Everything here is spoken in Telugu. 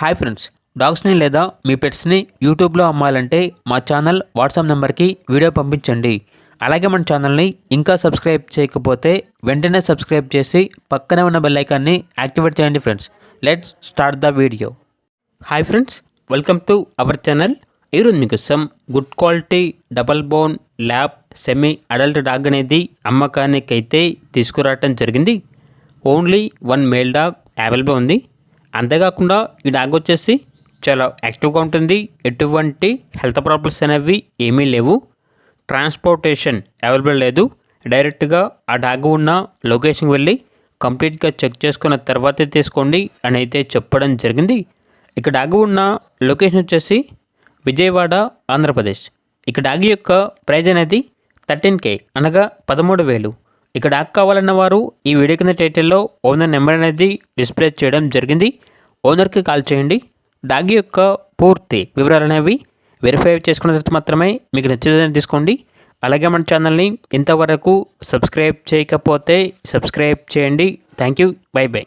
హాయ్ ఫ్రెండ్స్, డాగ్స్ని లేదా మీ పెట్స్ని యూట్యూబ్లో అమ్మాలంటే మా ఛానల్ వాట్సాప్ నెంబర్కి వీడియో పంపించండి. అలాగే మన ఛానల్ని ఇంకా సబ్స్క్రైబ్ చేయకపోతే వెంటనే సబ్స్క్రైబ్ చేసి పక్కనే ఉన్న బెల్ ఐకాన్ని యాక్టివేట్ చేయండి friends. Let's start the video. Hi friends, welcome to our channel. ఈరోజు మీకోసం good quality double bone lab semi adult dog అనేది అమ్మకానికి అయితే తీసుకురావటం జరిగింది. Only one male dog available ఉంది. అంతేకాకుండా ఈ డాగ్ వచ్చేసి చాలా యాక్టివ్గా ఉంటుంది. ఎటువంటి హెల్త్ ప్రాబ్లమ్స్ అనేవి ఏమీ లేవు. ట్రాన్స్పోర్టేషన్ అవైలబుల్ లేదు. డైరెక్ట్గా ఆ డాగ్ ఉన్న లొకేషన్కి వెళ్ళి కంప్లీట్గా చెక్ చేసుకున్న తర్వాతే తీసుకోండి అని అయితే చెప్పడం జరిగింది. ఇక డాగ్ ఉన్న లొకేషన్ వచ్చేసి విజయవాడ, ఆంధ్రప్రదేశ్. ఇక డాగ్ యొక్క ప్రైజ్ అనేది 13K అనగా 13,000. ఇక డాగ్ కావాలన్న వారు ఈ వీడియో కింద టైటిల్లో ఓనర్ నెంబర్ అనేది డిస్ప్లే చేయడం జరిగింది. ఓనర్కి కాల్ చేయండి. డాగ్ యొక్క పూర్తి వివరాలు అనేవి వెరిఫై చేసుకున్న తర్వాత మాత్రమే మీకు నచ్చేదని తీసుకోండి. అలాగే మన ఛానల్ని ఇంతవరకు సబ్స్క్రైబ్ చేయకపోతే సబ్స్క్రైబ్ చేయండి. Thank you. By by.